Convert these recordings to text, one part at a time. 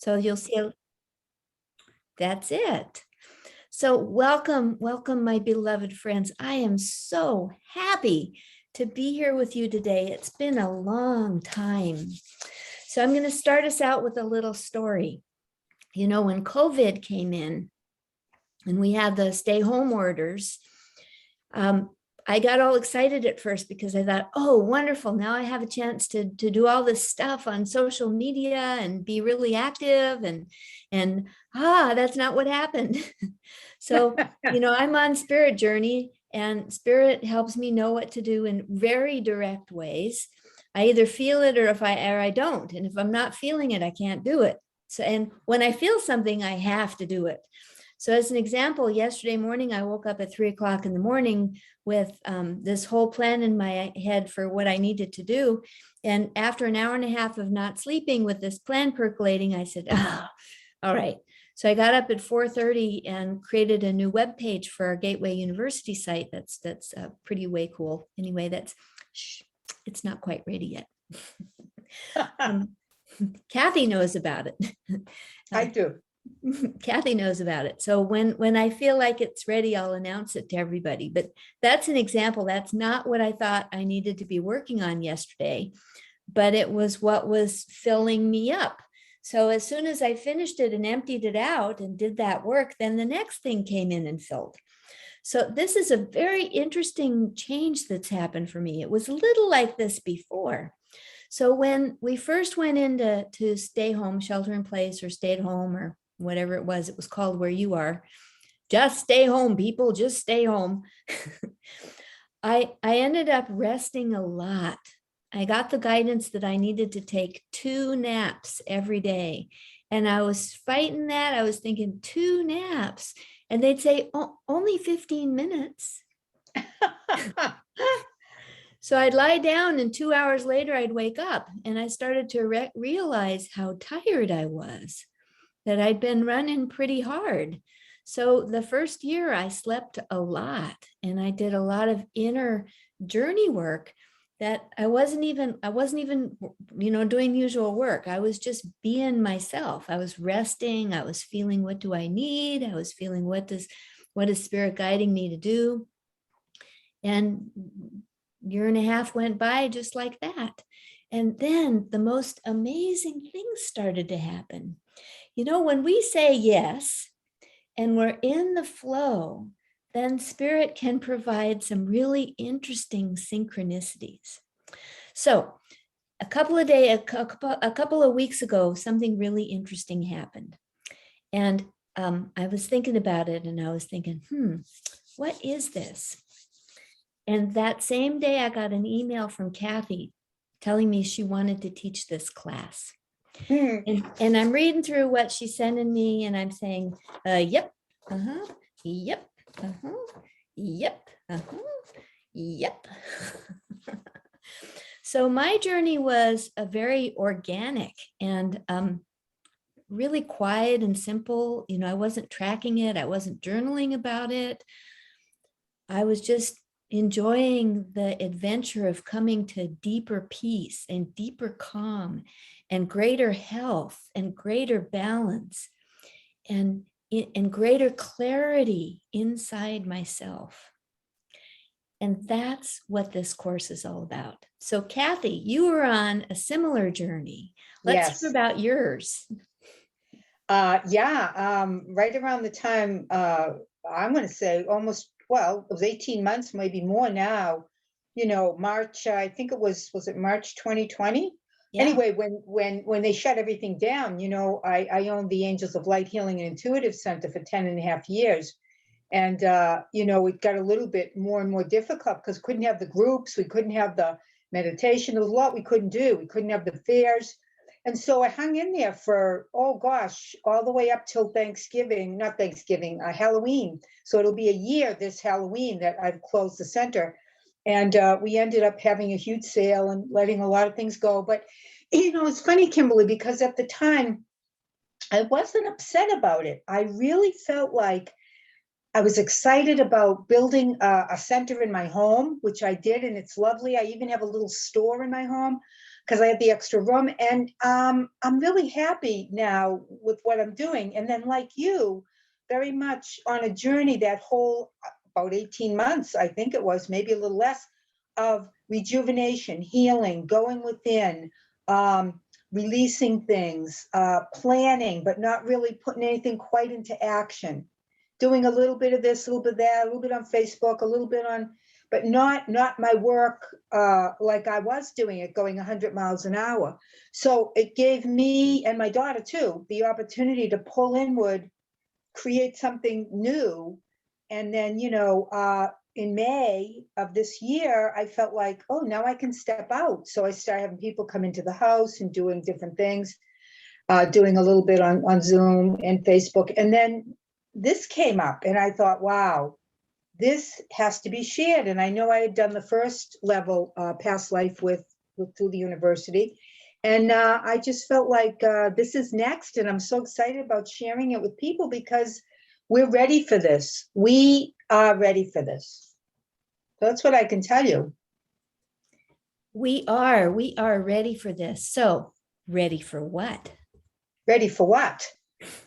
So you'll see, that's it. So welcome, my beloved friends. I am so happy to be here with you today. It's been a long time. So I'm going to start us out with a little story. You know, when COVID came in and we had the stay home orders, I got all excited at first because I thought, oh, wonderful. Now I have a chance to do all this stuff on social media and be really active and that's not what happened. So, you know, I'm on spirit journey and spirit helps me know what to do in very direct ways. I either feel it or I don't. And if I'm not feeling it, I can't do it. So, and when I feel something, I have to do it. So as an example, yesterday morning, I woke up at 3 o'clock in the morning with this whole plan in my head for what I needed to do. And after an hour and a half of not sleeping with this plan percolating, I said, all right. So I got up at 4:30 and created a new web page for our Gateway University site. That's pretty way cool. Anyway, it's not quite ready yet. Cathi knows about it. I do. Cathi knows about it. So when I feel like it's ready, I'll announce it to everybody. But that's an example. That's not what I thought I needed to be working on yesterday, but it was what was filling me up. So as soon as I finished it and emptied it out and did that work, then the next thing came in and filled. So this is a very interesting change that's happened for me. It was a little like this before. So when we first went into stay home, shelter in place, or stay at home, or whatever it was called where you are, just stay home, people, just stay home. I ended up resting a lot. I got the guidance that I needed to take 2 naps every day. And I was fighting that. I was thinking 2 naps. And they'd say, oh, only 15 minutes. So I'd lie down and 2 hours later, I'd wake up. And I started to realize how tired I was, that I'd been running pretty hard. So the first year I slept a lot and I did a lot of inner journey work that I wasn't even, you know, doing usual work. I was just being myself. I was resting. I was feeling, what do I need? I was feeling, what is spirit guiding me to do? And year and a half went by just like that. And then the most amazing things started to happen. You know, when we say yes and we're in the flow, then spirit can provide some really interesting synchronicities. So a couple of weeks ago, something really interesting happened. And I was thinking about it and I was thinking, what is this? And that same day, I got an email from Cathi telling me she wanted to teach this class. And I'm reading through what she's sending me and I'm saying, yep, yep, yep, yep. So my journey was a very organic and really quiet and simple. You know, I wasn't tracking it. I wasn't journaling about it. I was just enjoying the adventure of coming to deeper peace and deeper calm and greater health and greater balance and greater clarity inside myself. And that's what this course is all about. So Cathi, you were on a similar journey. Let's hear about yours. Right around the time, I'm going to say almost, well, it was 18 months, maybe more now, you know, March, I think it was it March 2020? Yeah. Anyway, when they shut everything down, you know, I owned the Angels of Light Healing and Intuitive Center for 10 and a half years. And, you know, it got a little bit more and more difficult because we couldn't have the groups. We couldn't have the meditation. There was a lot we couldn't do. We couldn't have the fairs. And so I hung in there for, oh gosh, all the way up till Halloween. So it'll be a year this Halloween that I've closed the center. And we ended up having a huge sale and letting a lot of things go. But, you know, it's funny, Kimberly, because at the time, I wasn't upset about it. I really felt like I was excited about building a center in my home, which I did, and it's lovely. I even have a little store in my home because I had the extra room. And I'm really happy now with what I'm doing. And then like you, very much on a journey, that whole about 18 months, I think it was, maybe a little less, of rejuvenation, healing, going within, releasing things, planning, but not really putting anything quite into action. Doing a little bit of this, a little bit of that, a little bit on Facebook, a little bit on, but not my work like I was doing it, going 100 miles an hour. So it gave me and my daughter too the opportunity to pull inward, create something new. And then, in May of this year, I felt like, oh, now I can step out. So I started having people come into the house and doing different things, doing a little bit on Zoom and Facebook. And then this came up and I thought, wow, this has to be shared. And I know I had done the first level past life with through the university. And I just felt like this is next. And I'm so excited about sharing it with people because we're ready for this. We are ready for this. That's what I can tell you. We are ready for this. So ready for what? Ready for what?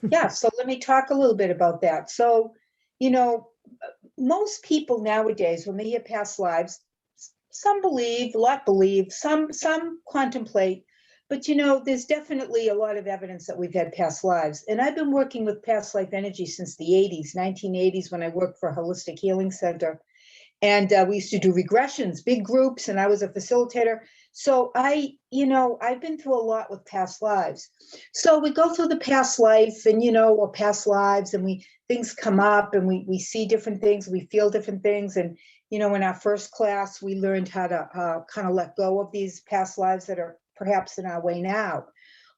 Yeah. So let me talk a little bit about that. So, most people nowadays, when they hear past lives, some believe, a lot believe, some contemplate, but there's definitely a lot of evidence that we've had past lives. And I've been working with past life energy since the 1980s, when I worked for a holistic healing center. And we used to do regressions, big groups, and I was a facilitator. So I've been through a lot with past lives. So we go through the past life and, or past lives, and things come up and we see different things, we feel different things. And, in our first class, we learned how to kind of let go of these past lives that are perhaps in our way now.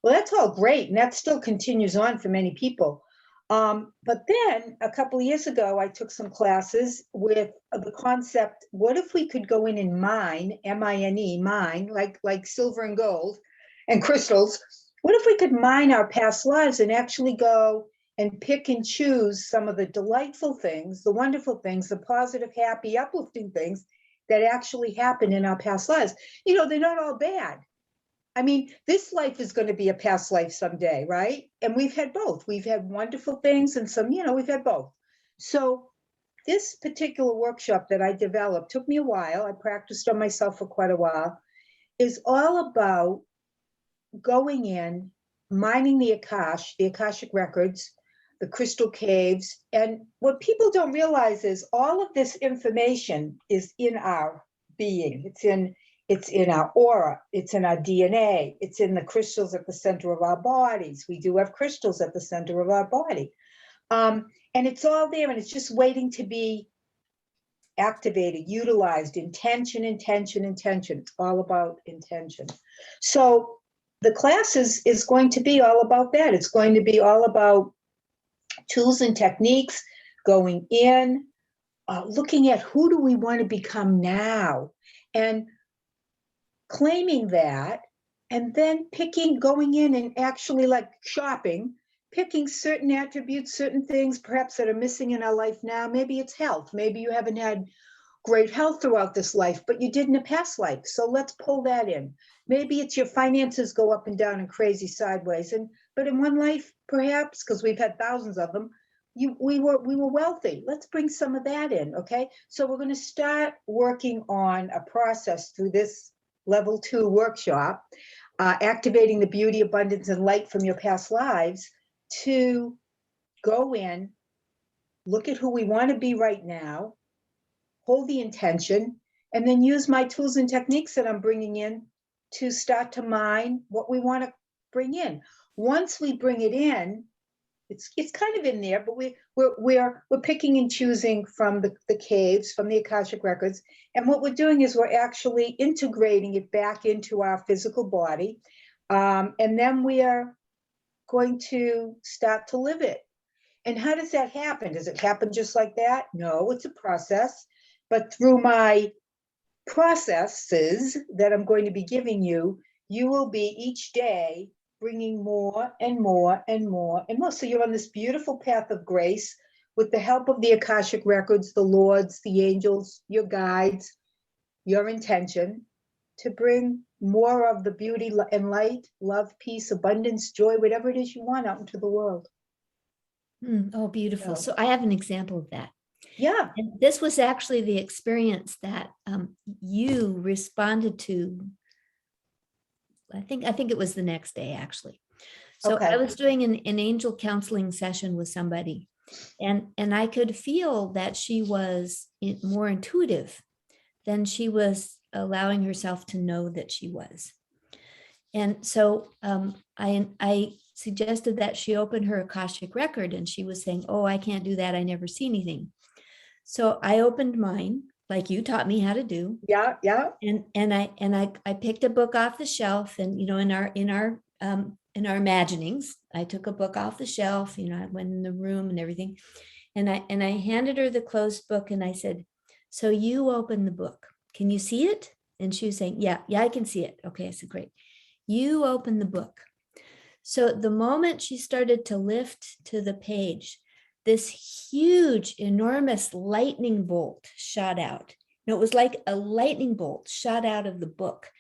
Well, that's all great. And that still continues on for many people. But then a couple of years ago, I took some classes with the concept, what if we could go in and mine, M-I-N-E, mine, like silver and gold and crystals. What if we could mine our past lives and actually go and pick and choose some of the delightful things, the wonderful things, the positive, happy, uplifting things that actually happen in our past lives. They're not all bad. I mean, this life is going to be a past life someday, right? And we've had both. We've had wonderful things and some, we've had both. So this particular workshop that I developed took me a while. I practiced on myself for quite a while, is all about going in, mining the Akashic Records, the crystal caves. And what people don't realize is all of this information is in our being. It's in our aura, it's in our DNA, it's in the crystals at the center of our bodies. We do have crystals at the center of our body. And it's all there, and it's just waiting to be activated, utilized. Intention. It's all about intention. So the class is going to be all about that. It's going to be all about tools and techniques, going in, looking at who do we want to become now, and claiming that, and then going in and actually like shopping, picking certain attributes, certain things perhaps that are missing in our life now. Maybe it's health. Maybe you haven't had great health throughout this life, but you did in a past life. So let's pull that in. Maybe it's your finances go up and down and crazy sideways. But in one life, perhaps, because we've had thousands of them, we were wealthy. Let's bring some of that in, okay? So we're going to start working on a process through this level 2 workshop, activating the beauty, abundance, and light from your past lives, to go in, look at who we want to be right now, hold the intention, and then use my tools and techniques that I'm bringing in to start to mine what we want to bring in. Once we bring it in, it's kind of in there, but we're picking and choosing from the caves, from the Akashic Records. And what we're doing is we're actually integrating it back into our physical body. And then we are going to start to live it. And how does that happen? Does it happen just like that? No, it's a process. But through my processes that I'm going to be giving you, you will be each day bringing more and more and more and more. So you're on this beautiful path of grace with the help of the Akashic Records, the Lords, the angels, your guides, your intention. to bring more of the beauty and light, love, peace, abundance, joy, whatever it is you want out into the world. Oh, beautiful. So, So I have an example of that. yeah. And this was actually the experience that you responded to. I think it was the next day, actually. So I Okay. was doing an angel counseling session with somebody, and I could feel that she was more intuitive than she was allowing herself to know that she was. And so I suggested that she open her Akashic record, and she was saying, "Oh, I can't do that. I never see anything." So I opened mine, like you taught me how to do. Yeah, yeah. And I picked a book off the shelf, and in our imaginings, I took a book off the shelf. I went in the room and everything, and I handed her the closed book, and I said, "So you open the book. Can you see it?" And she was saying, "Yeah, I can see it." Okay, I said, "Great. You open the book." So the moment she started to lift to the page, this huge, enormous lightning bolt shot out. It was like a lightning bolt shot out of the book.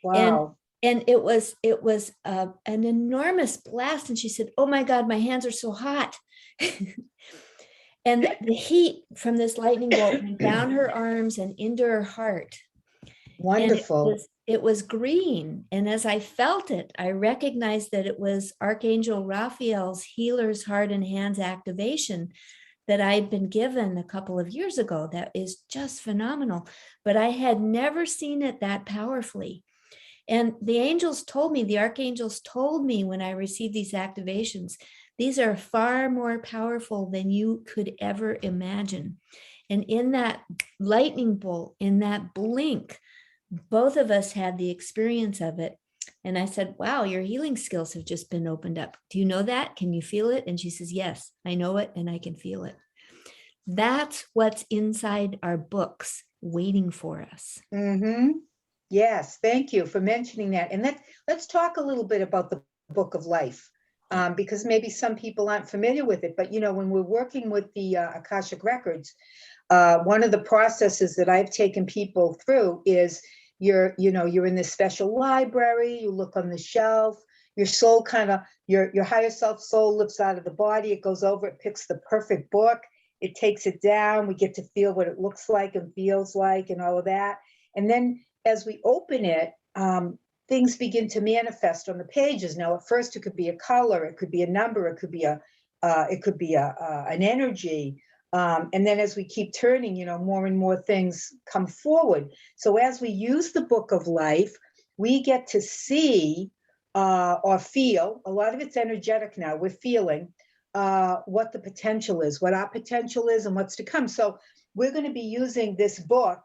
Wow. And it was an enormous blast. And she said, "Oh my God, my hands are so hot." And the heat from this lightning bolt went down her arms and into her heart. And Wonderful. it was green. And as I felt it, I recognized that it was Archangel Raphael's healer's heart and hands activation that I'd been given a couple of years ago. That is just phenomenal. But I had never seen it that powerfully. And the archangels told me when I received these activations, these are far more powerful than you could ever imagine. And in that lightning bolt, in that blink, both of us had the experience of it. And I said, "Wow, your healing skills have just been opened up. Do you know that? Can you feel it?" And she says, "Yes, I know it and I can feel it." That's what's inside our books waiting for us. Mm-hmm. Yes, thank you for mentioning that. And let's talk a little bit about the Book of Life, because maybe some people aren't familiar with it. But when we're working with the Akashic Records, one of the processes that I've taken people through is you're in this special library. You look on the shelf. Your soul your higher self soul lifts out of the body. It goes over. It picks the perfect book. It takes it down. We get to feel what it looks like and feels like, and all of that. And then as we open it, things begin to manifest on the pages. Now, at first, it could be a color, it could be a number, it could be an energy, and then as we keep turning, more and more things come forward. So as we use the Book of Life, we get to see or feel. A lot of it's energetic now. We're feeling what the potential is, what our potential is, and what's to come. So we're going to be using this book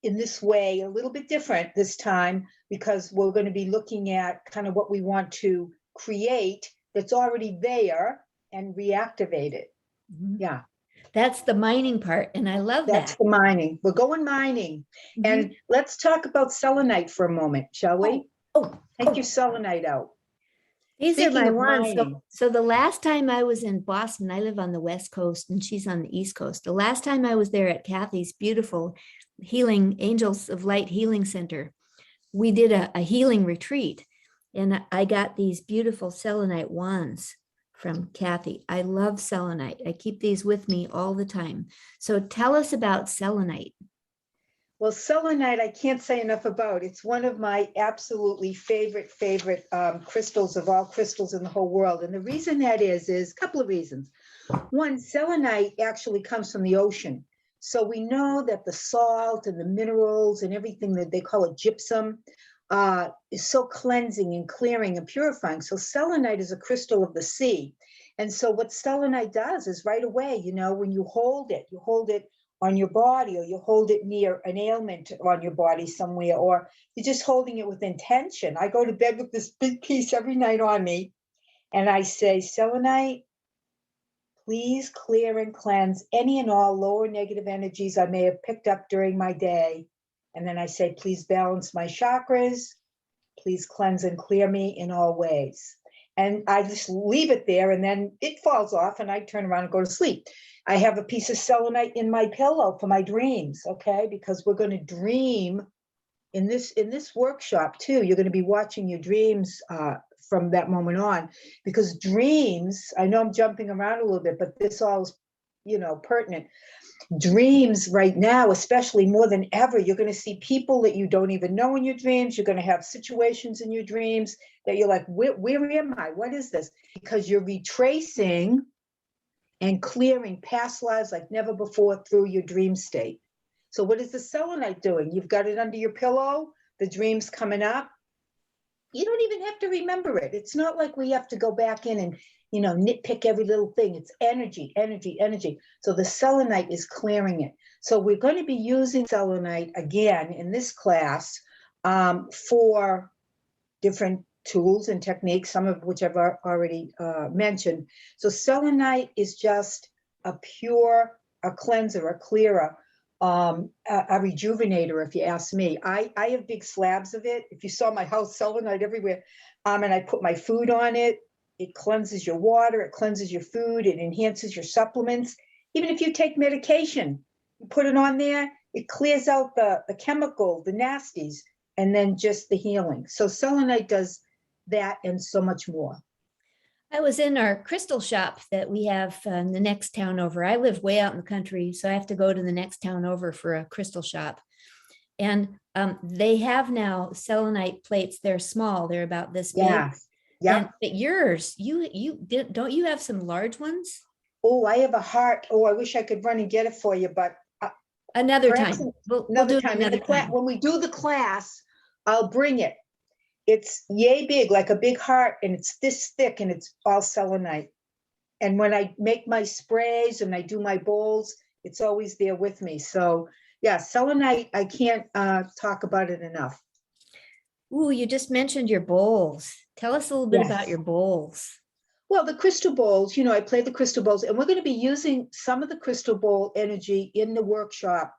in this way, a little bit different this time, because we're going to be looking at kind of what we want to create that's already there and reactivate it. Mm-hmm. Yeah. That's the mining part. And I love That's that. the mining. We're going mining. Mm-hmm. And let's talk about selenite for a moment, shall we? Take your selenite out. These are my ones. So the last time I was in Boston, I live on the West Coast and she's on the East Coast. The last time I was there at Cathi's beautiful healing Angels of Light Healing Center, we did a healing retreat, and I got these beautiful selenite wands from Cathi. I love selenite. I keep these with me all the time. So tell us about selenite. Well, selenite, I can't say enough about. It's one of my absolutely favorite crystals of all crystals in the whole world. And the reason that is a couple of reasons. One, selenite actually comes from the ocean. So we know that the salt and the minerals and everything that they call it gypsum is so cleansing and clearing and purifying. So selenite is a crystal of the sea. And so what selenite does is right away, when you hold it on your body, or you hold it near an ailment on your body somewhere, or you're just holding it with intention. I go to bed with this big piece every night on me, and I say, selenite, please clear and cleanse any and all lower negative energies I may have picked up during my day. And then I say, please balance my chakras, please cleanse and clear me in all ways. And I just leave it there, and then it falls off, and I turn around and go to sleep. I have a piece of selenite in my pillow for my dreams, okay? Because we're going to dream in this workshop too, you're going to be watching your dreams from that moment on, because dreams, I know I'm jumping around a little bit, but this all is, pertinent. Dreams right now, especially more than ever, you're going to see people that you don't even know in your dreams. You're going to have situations in your dreams that you're like, where am I? What is this? Because you're retracing and clearing past lives like never before through your dream state. So what is the selenite doing? You've got it under your pillow, the dream's coming up. You don't even have to remember it. It's not like we have to go back in and, nitpick every little thing. It's energy, energy, energy. So the selenite is clearing it. So we're going to be using selenite again in this class for different tools and techniques, some of which I've already mentioned. So selenite is just a cleanser, a clearer, a rejuvenator, if you ask me. I have big slabs of it. If you saw my house, selenite everywhere. And I put my food on it. It cleanses your water, it cleanses your food, it enhances your supplements. Even if you take medication, you put it on there, it clears out the chemical, the nasties, and then just the healing. So selenite does that and so much more. I was in our crystal shop that we have in the next town over. I live way out in the country, so I have to go to the next town over for a crystal shop. And they have now selenite plates. They're small. They're about this big. Yeah. But yours, don't you have some large ones? Oh, I have a heart. Oh, I wish I could run and get it for you, but another time. We'll do it another time. When we do the class, I'll bring it. It's yay big, like a big heart, and it's this thick, and it's all selenite. And when I make my sprays and I do my bowls, it's always there with me. So yeah, selenite, I can't talk about it enough. Ooh, you just mentioned your bowls. Tell us a little bit about your bowls. Well, the crystal bowls, I play the crystal bowls, and we're going to be using some of the crystal bowl energy in the workshop,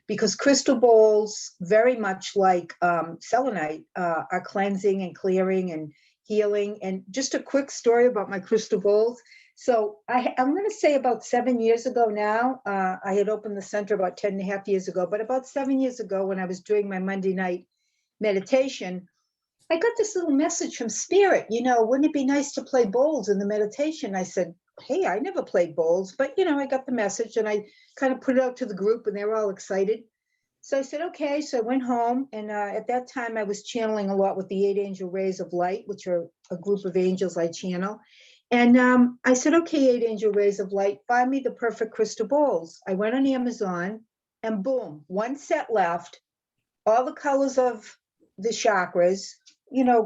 because crystal bowls, very much like selenite, are cleansing and clearing and healing. And just a quick story about my crystal bowls. So I'm going to say about 7 years ago now, I had opened the center about 10 and a half years ago, but about 7 years ago, when I was doing my Monday night meditation, I got this little message from spirit, wouldn't it be nice to play bowls in the meditation? I said, hey, I never played bowls, but I got the message, and I kind of put it out to the group, and they were all excited. So I said, okay. So I went home, and at that time I was channeling a lot with the 8 angel rays of light, which are a group of angels I channel. And I said, okay, 8 angel rays of light, find me the perfect crystal bowls. I went on Amazon, and boom, one set left, all the colors of the chakras,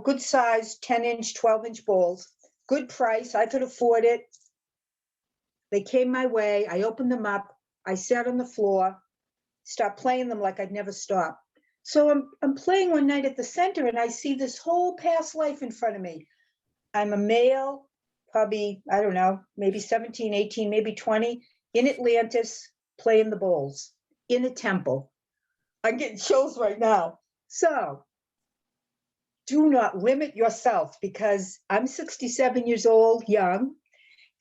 good size, 10-inch, 12-inch bowls, good price. I could afford it. They came my way. I opened them up. I sat on the floor, stopped playing them like I'd never stopped. So I'm playing one night at the center, and I see this whole past life in front of me. I'm a male, probably, I don't know, maybe 17, 18, maybe 20, in Atlantis, playing the bowls in a temple. I'm getting chills right now. So do not limit yourself, because I'm 67 years old,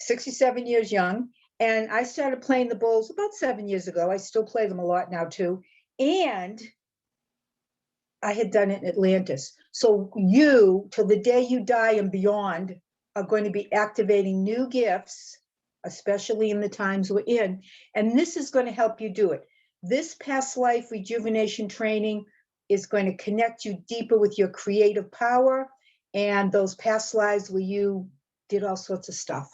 67 years young. And I started playing the bowls about 7 years ago. I still play them a lot now too. And I had done it in Atlantis. So you, till the day you die and beyond, are going to be activating new gifts, especially in the times we're in. And this is going to help you do it. This past life rejuvenation training is going to connect you deeper with your creative power and those past lives where you did all sorts of stuff.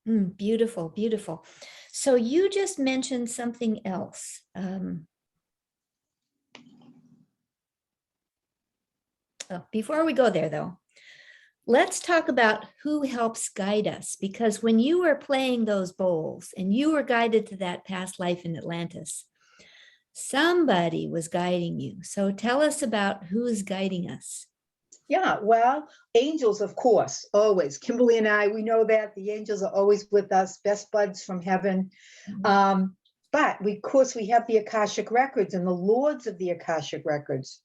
Beautiful, beautiful. So you just mentioned something else. Before we go there, though, let's talk about who helps guide us, because when you were playing those bowls and you were guided to that past life in Atlantis, somebody was guiding you. So tell us about who is guiding us. Yeah, well, angels, of course, always. Kimberly and I, we know that the angels are always with us, best buds from heaven. But of course, we have the Akashic Records and the Lords of the Akashic Records.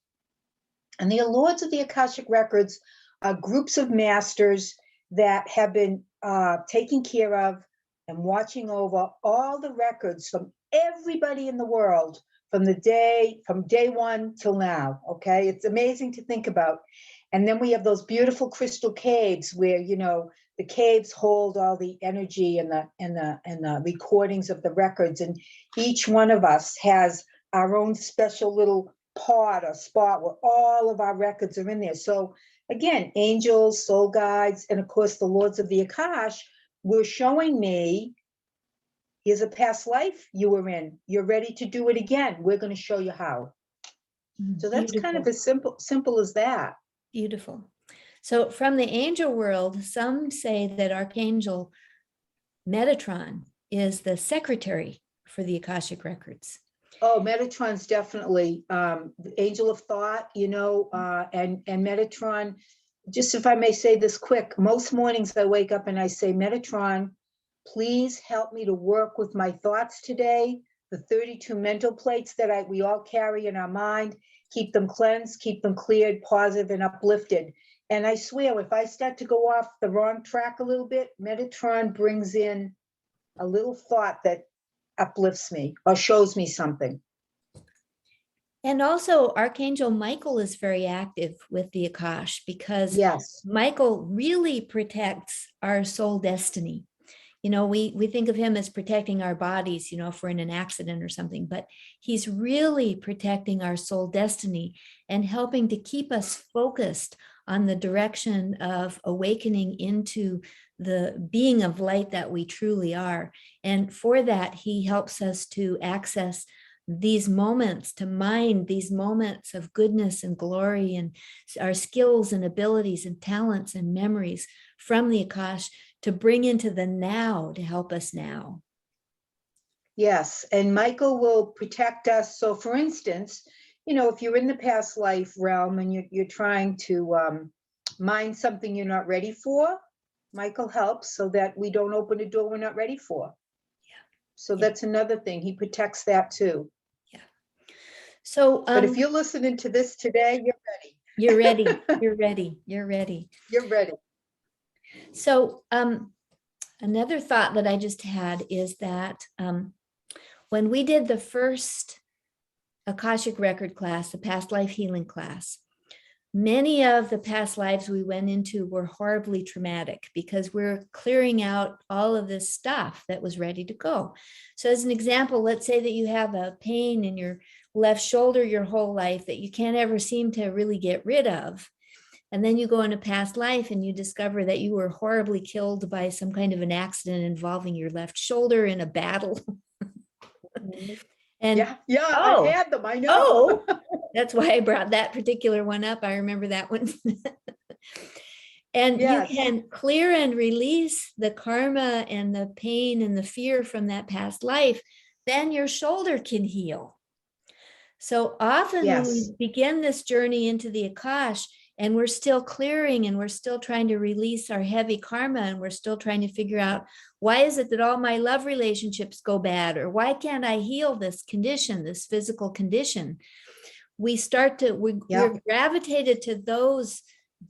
And the Lords of the Akashic Records are groups of masters that have been taking care of and watching over all the records from everybody in the world from day one till now. Okay. It's amazing to think about. And then we have those beautiful crystal caves where, the caves hold all the energy and the recordings of the records. And each one of us has our own special little pod or spot where all of our records are in there. So again, angels, soul guides, and of course the lords of the Akash were showing me, here's a past life you were in. You're ready to do it again. We're going to show you how. So that's kind of as simple as that. Beautiful. So from the angel world, some say that Archangel Metatron is the secretary for the Akashic Records. Oh, Metatron's definitely the angel of thought, and Metatron, just if I may say this quick, most mornings I wake up and I say, Metatron, please help me to work with my thoughts today, the 32 mental plates that we all carry in our mind, keep them cleansed, keep them cleared, positive and uplifted. And I swear, if I start to go off the wrong track a little bit, Metatron brings in a little thought that uplifts me or shows me something. And also Archangel Michael is very active with the Akash because Michael really protects our soul destiny. We think of him as protecting our bodies, if we're in an accident or something, but he's really protecting our soul destiny and helping to keep us focused on the direction of awakening into the being of light that we truly are. And for that, he helps us to access these moments, to mine these moments of goodness and glory and our skills and abilities and talents and memories from the Akash to bring into the now to help us now. Yes, and Michael will protect us. So for instance, if you're in the past life realm and you're trying to mine something you're not ready for, Michael helps so that we don't open a door we're not ready for. So that's another thing. He protects that too. Yeah. So, but if you're listening to this today, you're ready. You're ready. You're ready. You're ready. You're ready. So, another thought that I just had is that when we did the first Akashic record class, the past life healing class, many of the past lives we went into were horribly traumatic because we're clearing out all of this stuff that was ready to go. So as an example, let's say that you have a pain in your left shoulder your whole life that you can't ever seem to really get rid of. And then you go in a past life and you discover that you were horribly killed by some kind of an accident involving your left shoulder in a battle. And I had them. I know. That's why I brought that particular one up. I remember that one. And you can clear and release the karma and the pain and the fear from that past life, then your shoulder can heal. So often when we begin this journey into the Akash and we're still clearing and we're still trying to release our heavy karma and we're still trying to figure out, why is it that all my love relationships go bad? Or why can't I heal this condition, this physical condition? We're gravitated to those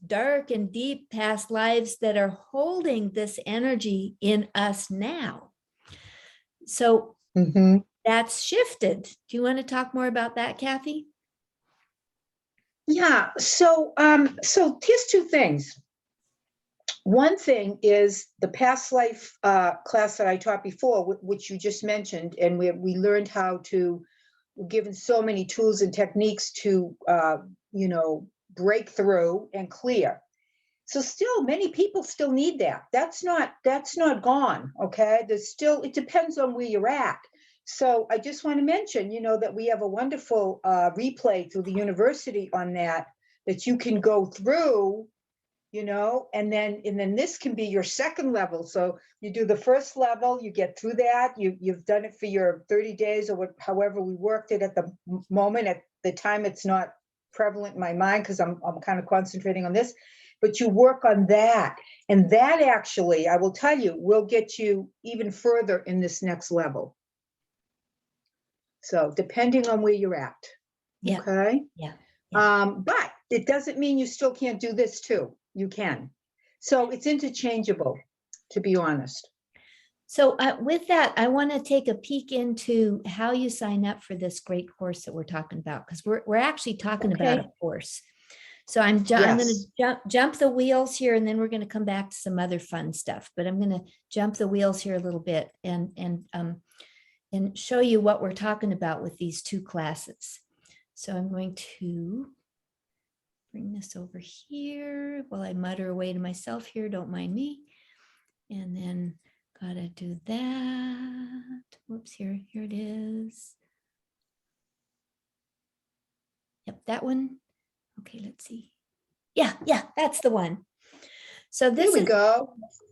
dark and deep past lives that are holding this energy in us now. So that's shifted. Do you want to talk more about that, Cathi? Yeah. So here's two things. One thing is the past life class that I taught before, which you just mentioned, and we learned how to, we're given so many tools and techniques to, break through and clear. So still, many people still need that. That's not gone. Okay. There's still, it depends on where you're at. So I just want to mention, that we have a wonderful replay through the university on that you can go through, and then this can be your second level. So you do the first level, you get through that, you've done it for your 30 days or however we worked it at the moment. At the time, it's not prevalent in my mind because I'm kind of concentrating on this, but you work on that. And that actually, I will tell you, will get you even further in this next level. So depending on where you're at. Yeah. Okay. Yeah. But it doesn't mean you still can't do this too. You can. So it's interchangeable, to be honest. So with that, I want to take a peek into how you sign up for this great course that we're talking about, because we're actually talking about a course. So I'm going to jump the wheels here, and then we're going to come back to some other fun stuff. But I'm going to jump the wheels here a little bit and show you what we're talking about with these two classes. So I'm going to bring this over here while I mutter away to myself here. Don't mind me. And then gotta do that. Whoops, here it is. Yep, that one. Okay, let's see. Yeah, that's the one. So this is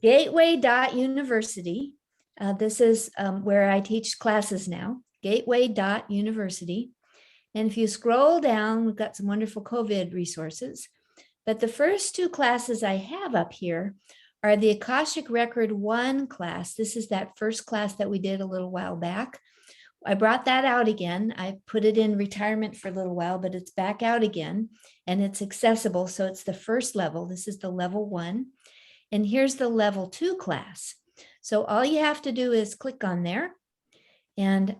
gateway.university. This is where I teach classes now, gateway.university. And if you scroll down, we've got some wonderful COVID resources. But the first two classes I have up here are the Akashic Record 1 class. This is that first class that we did a little while back. I brought that out again. I put it in retirement for a little while, but it's back out again and it's accessible. So it's the first level. This is the level 1. And here's the level 2 class. So all you have to do is click on there and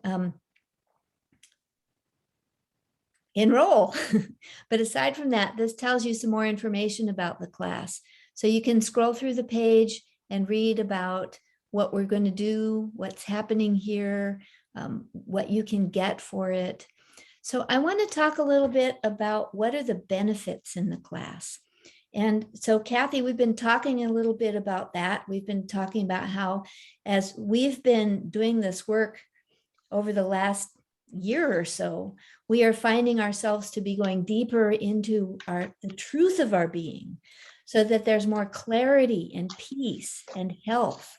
enroll. But aside from that, this tells you some more information about the class. So you can scroll through the page and read about what we're going to do, what's happening here, what you can get for it. So I want to talk a little bit about what are the benefits in the class. And so, Cathi, we've been talking a little bit about that. We've been talking about how, as we've been doing this work over the last year or so, we are finding ourselves to be going deeper into the truth of our being, so that there's more clarity and peace and health.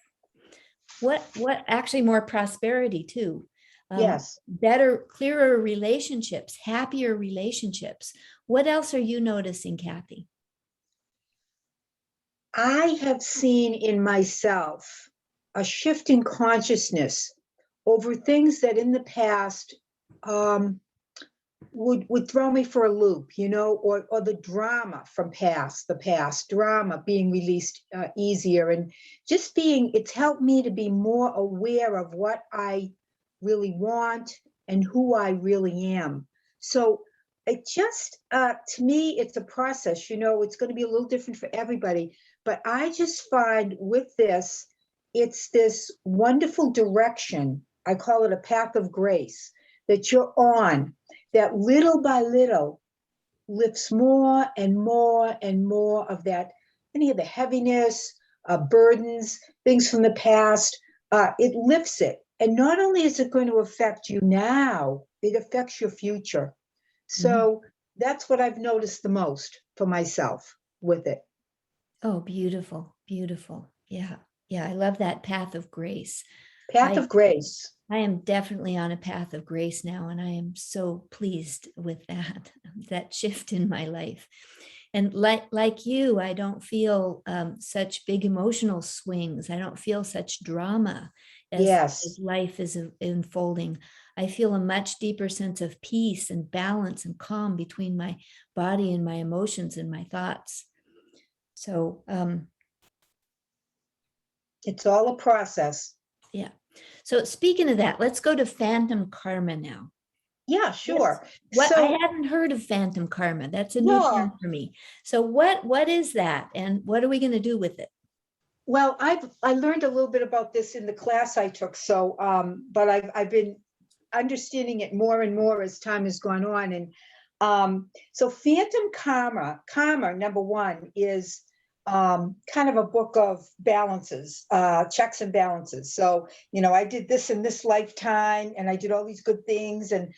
What actually more prosperity too. Yes. Better, clearer relationships, happier relationships. What else are you noticing, Cathi? I have seen in myself a shift in consciousness over things that in the past would throw me for a loop, or the drama from the past drama being released easier, and just it's helped me to be more aware of what I really want and who I really am. So it just, to me, it's a process, it's going to be a little different for everybody, but I just find with this, it's this wonderful direction. I call it a path of grace that you're on, that little by little lifts more and more and more of that, any of the heaviness, burdens, things from the past. It lifts it. And not only is it going to affect you now, it affects your future. So that's what I've noticed the most for myself with it. Oh, beautiful, beautiful. Yeah. I love that path of grace. Path of grace. I am definitely on a path of grace now, and I am so pleased with that shift in my life. And like you, I don't feel such big emotional swings. I don't feel such drama as life is unfolding. I feel a much deeper sense of peace and balance and calm between my body and my emotions and my thoughts. So it's all a process. Yeah. So speaking of that, let's go to phantom karma now. Yeah, sure. I hadn't heard of phantom karma. That's a new thing for me. So what is that, and what are we going to do with it? Well, I learned a little bit about this in the class I took. So, but I've been understanding it more and more as time has gone on. And so phantom karma, number one, is kind of a book of balances, checks and balances. So, I did this in this lifetime and I did all these good things. And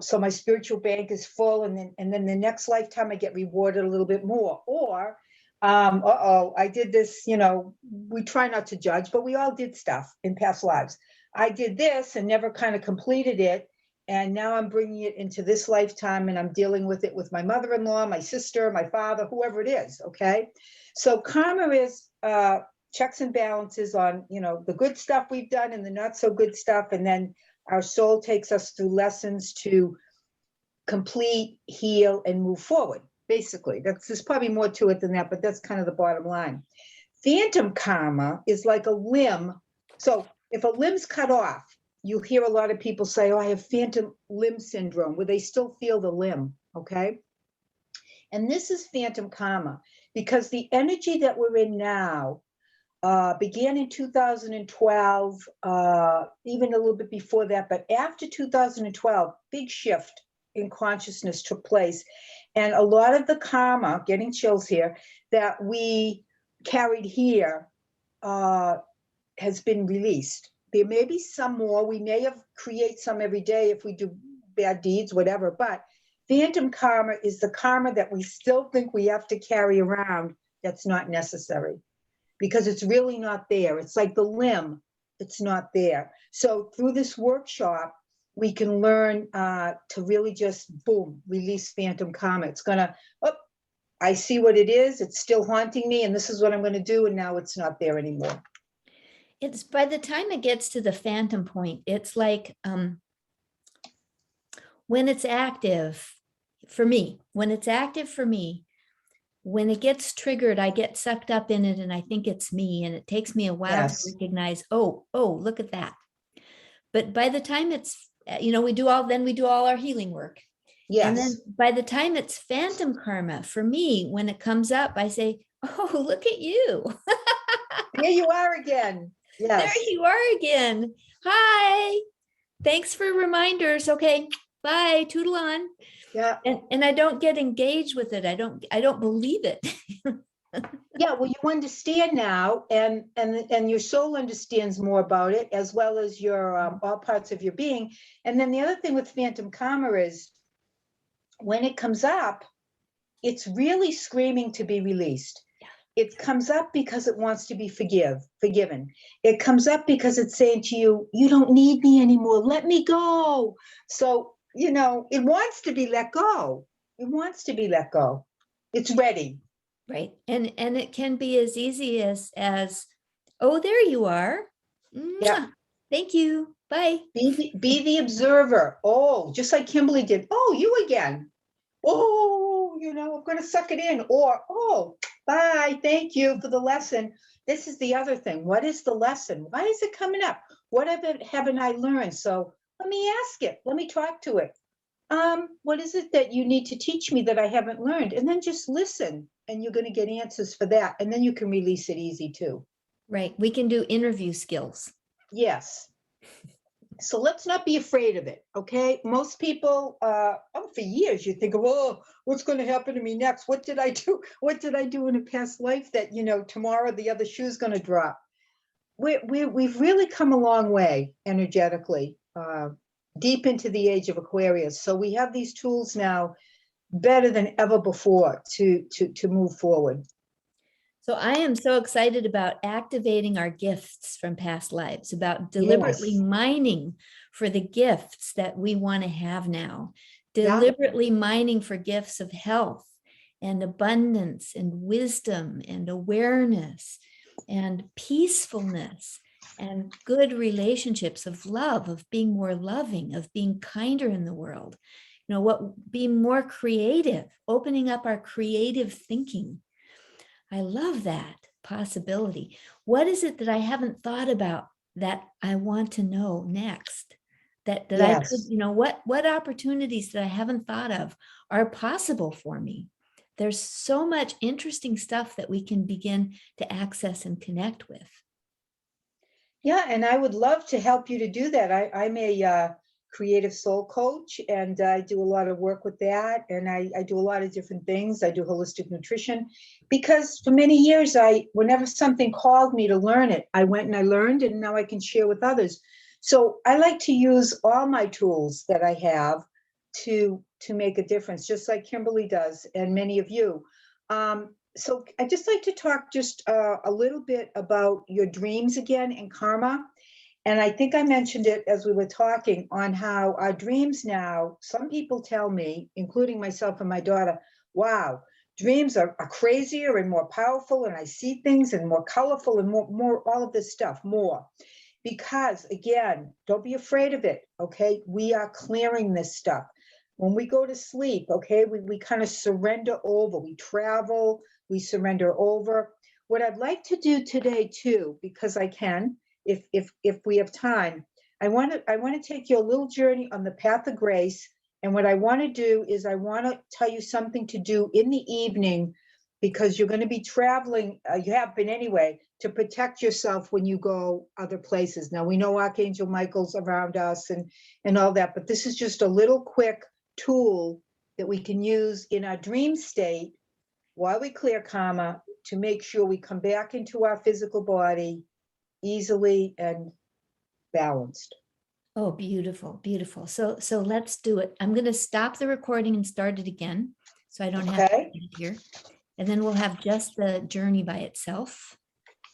so my spiritual bank is full. And then the next lifetime I get rewarded a little bit more. Or, I did this, we try not to judge, but we all did stuff in past lives. I did this and never kind of completed it. And now I'm bringing it into this lifetime and I'm dealing with it with my mother-in-law, my sister, my father, whoever it is. Okay. So karma is checks and balances on, the good stuff we've done and the not so good stuff. And then our soul takes us through lessons to complete, heal, and move forward. Basically, there's probably more to it than that, but that's kind of the bottom line. Phantom karma is like a limb So if a limb's cut off, you hear a lot of people say, oh, I have phantom limb syndrome, where they still feel the limb, okay? And this is phantom karma, because the energy that we're in now began in 2012, even a little bit before that, but after 2012, big shift in consciousness took place. And a lot of the karma, getting chills here, that we carried here has been released. There may be some more. We may have create some every day if we do bad deeds, whatever, but phantom karma is the karma that we still think we have to carry around that's not necessary, because it's really not there. It's like the limb, it's not there. So through this workshop, we can learn to really just, boom, release phantom karma. It's gonna, oh, I see what it is. It's still haunting me, and this is what I'm gonna do, and now it's not there anymore. It's by the time it gets to the phantom point, it's like when it's active for me, when it gets triggered, I get sucked up in it and I think it's me, and it takes me a while to recognize, oh, look at that. But by the time it's, we do all our healing work. Yes. And then by the time it's phantom karma, for me, when it comes up, I say, oh, look at you. Here you are again. Yes. There you are again. Hi. Thanks for reminders. Okay. Bye. Toodle on. Yeah. And I don't get engaged with it. I don't believe it. Yeah, well, you understand now, and your soul understands more about it, as well as your all parts of your being. And then the other thing with phantom karma is, when it comes up, it's really screaming to be released. It comes up because it wants to be forgiven. It comes up because it's saying to you, you don't need me anymore. Let me go. So, it wants to be let go. It wants to be let go. It's ready. Right. And it can be as easy as, oh, there you are. Yeah. Thank you. Bye. Be the observer. Oh, just like Kimberly did. Oh, you again. Oh, I'm going to suck it in. Or, oh, bye. Thank you for the lesson. This is the other thing. What is the lesson? Why is it coming up? What haven't I learned? So let me ask it. Let me talk to it. What is it that you need to teach me that I haven't learned? And then just listen, and you're going to get answers for that. And then you can release it easy too. Right. We can do interview skills. Yes. So let's not be afraid of it, okay? Most people, for years, you think, oh, what's going to happen to me next? What did I do? What did I do in a past life that, tomorrow the other shoe's going to drop? We've really come a long way energetically, deep into the age of Aquarius. So we have these tools now better than ever before to move forward. So I am so excited about activating our gifts from past lives, about deliberately mining for the gifts that we want to have now, deliberately mining for gifts of health and abundance and wisdom and awareness and peacefulness and good relationships, of love, of being more loving, of being kinder in the world, being more creative, opening up our creative thinking. I love that possibility. What is it that I haven't thought about that I want to know next? That I could, what opportunities that I haven't thought of are possible for me? There's so much interesting stuff that we can begin to access and connect with. Yeah, and I would love to help you to do that. I'm a creative soul coach, and I do a lot of work with that. And I do a lot of different things. I do holistic nutrition, because for many years, whenever something called me to learn it, I went and I learned, and now I can share with others. So I like to use all my tools that I have to make a difference, just like Kimberly does, and many of you. So I'd just like to talk just a little bit about your dreams again and karma. And I think I mentioned it as we were talking on how our dreams now, some people tell me, including myself and my daughter, wow, dreams are crazier and more powerful, and I see things and more colorful and more all of this stuff, more. Because again, don't be afraid of it, okay? We are clearing this stuff. When we go to sleep, okay, we kind of surrender over, we travel, we surrender over. What I'd like to do today too, because I can, if we have time. I want to take you a little journey on the path of grace. And what I want to do is I want to tell you something to do in the evening, because you're going to be traveling, you have been anyway, to protect yourself when you go other places. Now, we know Archangel Michael's around us and all that, but this is just a little quick tool that we can use in our dream state while we clear karma to make sure we come back into our physical body easily and balanced. Oh, beautiful, beautiful. So let's do it. I'm going to stop the recording and start it again, so I don't have to Okay. edit here. And then we'll have just the journey by itself.